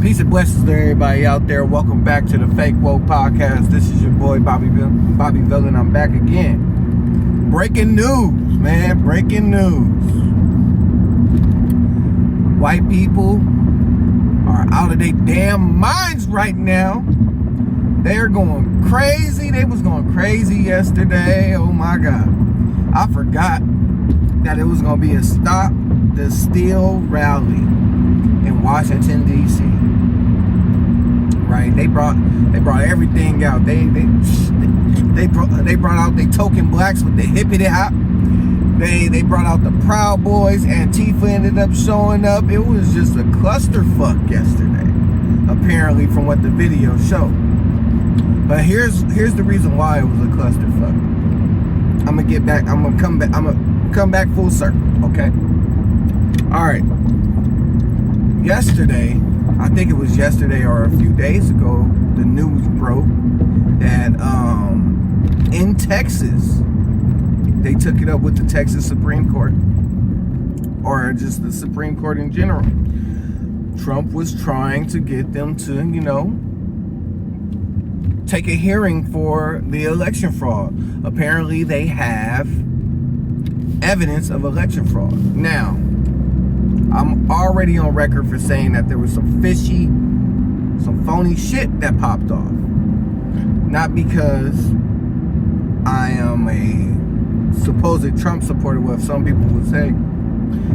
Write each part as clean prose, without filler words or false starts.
Peace and blessings to everybody out there. Welcome back to the Fake Woke Podcast. This is your boy BobbyVILN. I'm back again. Breaking news, man. Breaking news. White people are out of their damn minds right now. They're going crazy. They was going crazy yesterday. Oh my God. I forgot that it was going to be a Stop the Steal rally in Washington, D.C. Right? They brought everything out. They brought out the token blacks with the hippity hop. They brought out the Proud Boys. Antifa ended up showing up. It was just a clusterfuck yesterday, apparently, from what the video showed. But here's the reason why it was a clusterfuck. I'm gonna come back full circle, okay? All right. Yesterday, I think it was yesterday or a few days ago, the news broke that in Texas, they took it up with the Texas Supreme Court, or just the Supreme Court in general. Trump was trying to get them to, take a hearing for the election fraud. Apparently, they have evidence of election fraud. Now, I'm already on record for saying that there was some phony shit that popped off. Not because I am a supposed Trump supporter, what some people would say.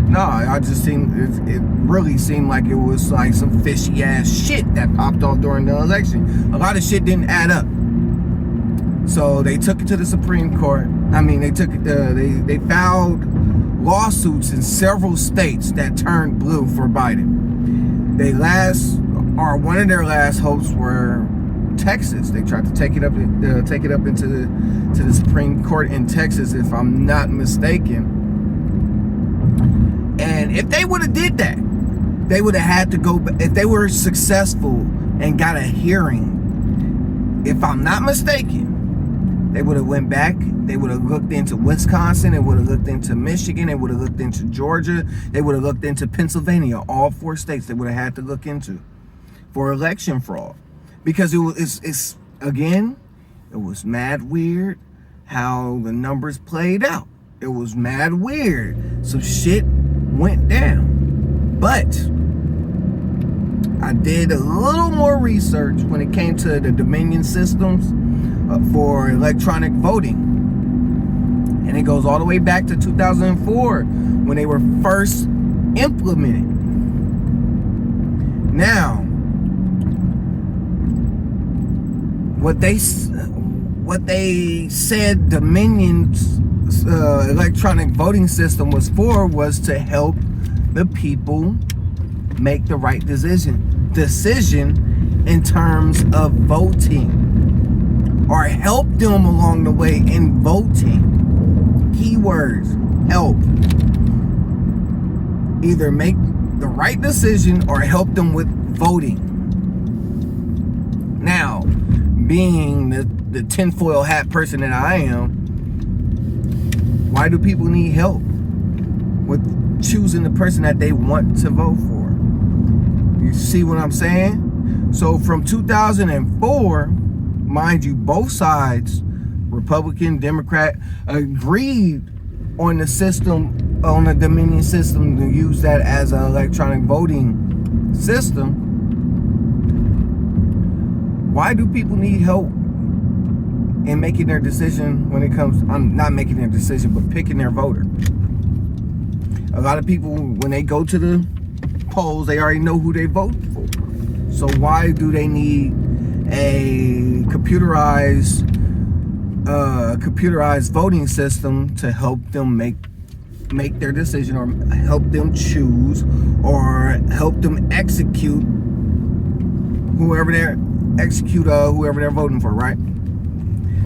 No, it really seemed like it was like some fishy ass shit that popped off during the election. A lot of shit didn't add up. So they took it to the Supreme Court. I mean, they filed lawsuits in several states that turned blue for Biden. One of their last hopes were Texas. They tried to take it up into the Supreme Court in Texas, if I'm not mistaken. And if they would have did that, they would have had to go. If they were successful and got a hearing, if I'm not mistaken, they would have went back. They would have looked into Wisconsin. They would have looked into Michigan. They would have looked into Georgia. They would have looked into Pennsylvania. All 4 states they would have had to look into for election fraud, because it was mad weird how the numbers played out. It was mad weird. Some shit went down. But I did a little more research when it came to the Dominion systems for electronic voting. And it goes all the way back to 2004 when they were first implemented. Now, what they said Dominion's electronic voting system was for was to help the people make the right decision in terms of voting, or help them along the way in voting. Keywords: help. Either make the right decision or help them with voting. Now, being the tinfoil hat person that I am, why do people need help with choosing the person that they want to vote for? You see what I'm saying? So from 2004, mind you, both sides, Republican, Democrat, agreed on the system, on the Dominion system, to use that as an electronic voting system. Why do people need help in making their decision when it comes, not making their decision, but picking their voter? A lot of people, when they go to the polls, they already know who they vote for. So why do they need a computerized voting system to help them make their decision, or help them choose, or help them execute whoever they're voting for, right?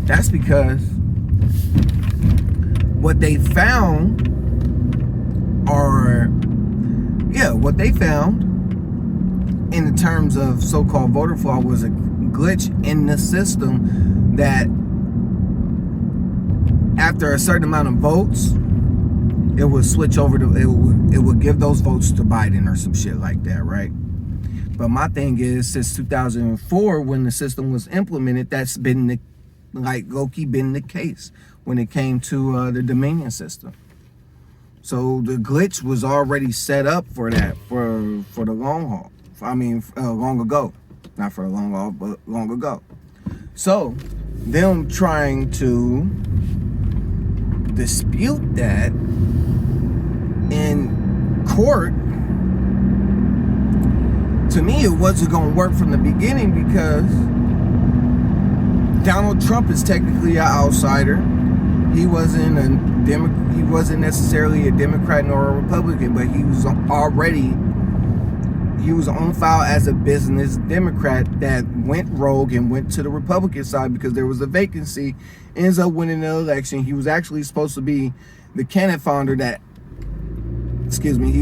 That's because what they found in the terms of so-called voter fraud was a glitch in the system, that after a certain amount of votes, it would switch over to, it would give those votes to Biden or some shit like that, right? But my thing is, since 2004, when the system was implemented, that's been low-key been the case when it came to the Dominion system. So the glitch was already set up for that, for the long haul. I mean, long ago. Not for the long haul, but long ago. So, them trying to dispute that in court, to me, it wasn't going to work from the beginning, because Donald Trump is technically an outsider. He wasn't he wasn't necessarily a Democrat nor a Republican, but he was on file as a business Democrat that went rogue and went to the Republican side because there was a vacancy, ends up winning the election. He was actually supposed to be the candidate founder he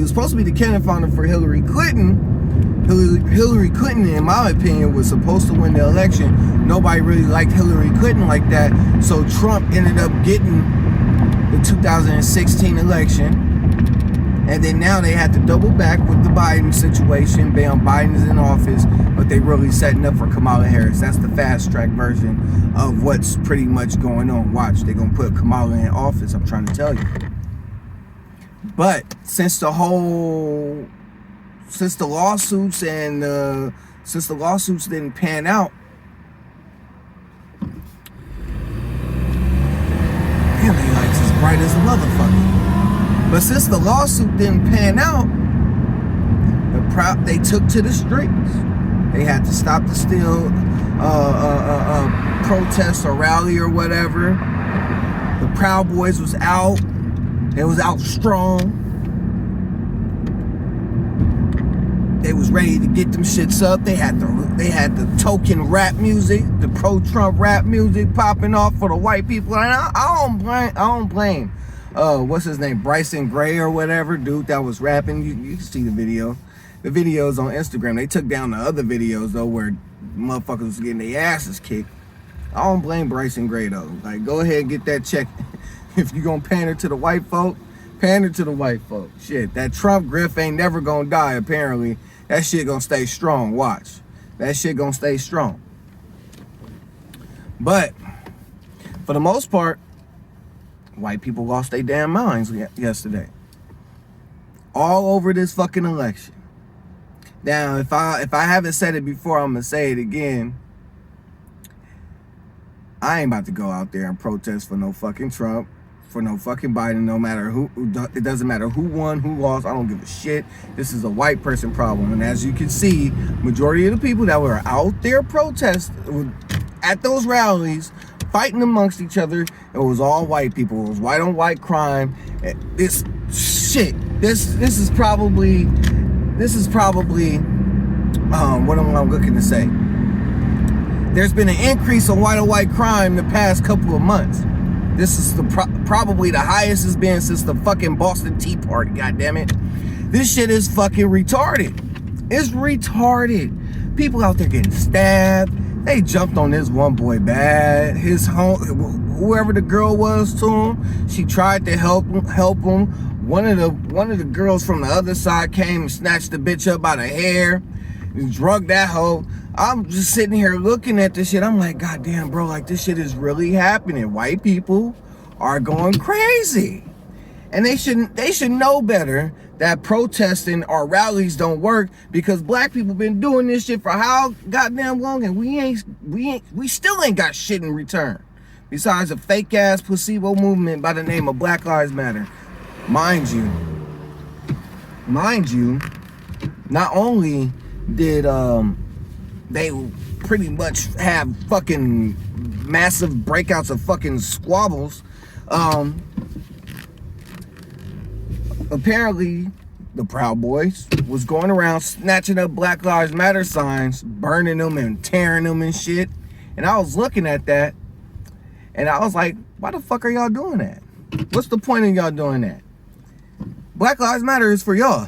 was supposed to be the candidate founder for Hillary Clinton. Hillary Clinton, in my opinion, was supposed to win the election. Nobody really liked Hillary Clinton like that, so Trump ended up getting the 2016 election. And then now they had to double back with the Biden situation. Bam, Biden is in office, but they really setting up for Kamala Harris. That's the fast track version of what's pretty much going on. Watch, they're gonna put Kamala in office, I'm trying to tell you. But since the lawsuits didn't pan out, damn, they lights as bright as a motherfucker. But since the lawsuit didn't pan out, they took to the streets. They had to stop the still protest or rally or whatever. The Proud Boys was out. They was out strong. They was ready to get them shits up. They had the token rap music, the pro-Trump rap music popping off for the white people. And I don't blame. What's his name? Bryson Gray or whatever, dude that was rapping. You can see the video. The videos on Instagram. They took down the other videos though where motherfuckers was getting their asses kicked. I don't blame Bryson Gray though. Like, go ahead and get that check. If you gonna pander to the white folk, pander to the white folk. Shit, that Trump grift ain't never gonna die apparently. That shit gonna stay strong. Watch. That shit gonna stay strong. But for the most part, white people lost their damn minds yesterday. All over this fucking election. Now, if I haven't said it before, I'm gonna say it again. I ain't about to go out there and protest for no fucking Trump, for no fucking Biden, no matter who. It doesn't matter who won, who lost. I don't give a shit. This is a white person problem. And as you can see, majority of the people that were out there protesting at those rallies, fighting amongst each other, it was all white people. It was white on white crime. This shit. This is probably what I'm looking to say. There's been an increase in white on white crime the past couple of months. This is probably the highest it's been since the fucking Boston Tea Party. God damn it. This shit is fucking retarded. It's retarded. People out there getting stabbed. They jumped on this one boy bad. Whoever the girl was to him, she tried to help him. One of the girls from the other side came and snatched the bitch up by the hair and drug that hoe. I'm just sitting here looking at this shit. I'm like, God damn, bro, like this shit is really happening. White people are going crazy. And they should know better that protesting or rallies don't work, because black people been doing this shit for how goddamn long, and we still ain't got shit in return. Besides a fake ass placebo movement by the name of Black Lives Matter. Mind you, not only did they pretty much have fucking massive breakouts of fucking squabbles, apparently the Proud Boys was going around snatching up Black Lives Matter signs, burning them and tearing them and shit. And I was looking at that and I was like, why the fuck are y'all doing that? What's the point of y'all doing that? Black Lives Matter is for y'all.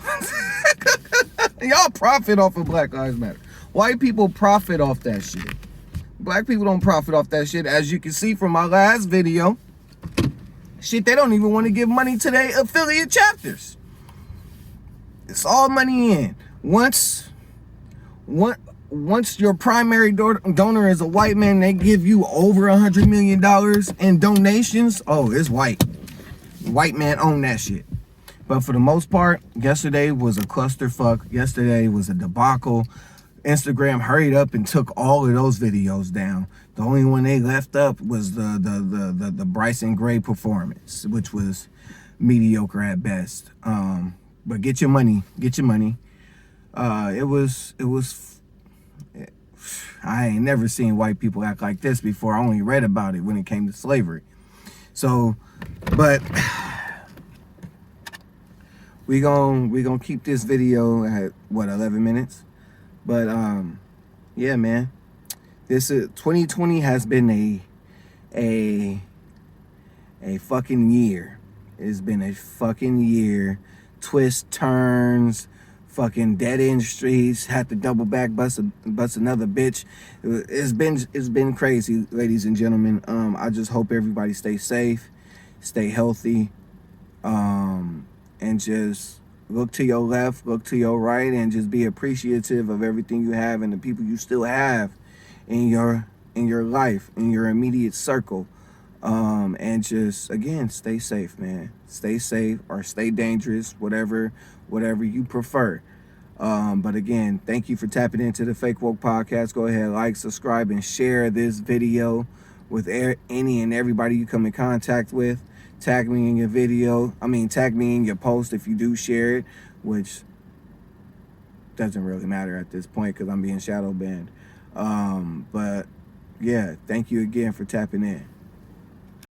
Y'all profit off of Black Lives Matter. White people profit off that shit. Black people don't profit off that shit. As you can see from my last video, shit, they don't even want to give money to their affiliate chapters. It's all money in. Once once your primary donor is a white man, they give you over $100 million in donations. Oh, it's white man own that shit. But for the most part, yesterday was a clusterfuck. Yesterday was a debacle. Instagram hurried up and took all of those videos down. The only one they left up was the Bryson Gray performance, which was mediocre at best. But get your money. It was I ain't never seen white people act like this before. I only read about it when it came to slavery. So, but we gonna keep this video at what, 11 minutes. But yeah, man, this 2020 has been a fucking year. It's been a fucking year. Twists, turns, fucking dead end streets. Had to double back, bust another bitch. It's been crazy, ladies and gentlemen. I just hope everybody stays safe, stay healthy, and just look to your left, look to your right, and just be appreciative of everything you have and the people you still have in your life, in your immediate circle. And just, again, stay safe, man. Stay safe or stay dangerous, whatever you prefer. But again, thank you for tapping into the Fake Woke Podcast. Go ahead, like, subscribe, and share this video with any and everybody you come in contact with. Tag me in your video. Tag me in your post if you do share it, which doesn't really matter at this point because I'm being shadow banned. But yeah, thank you again for tapping in.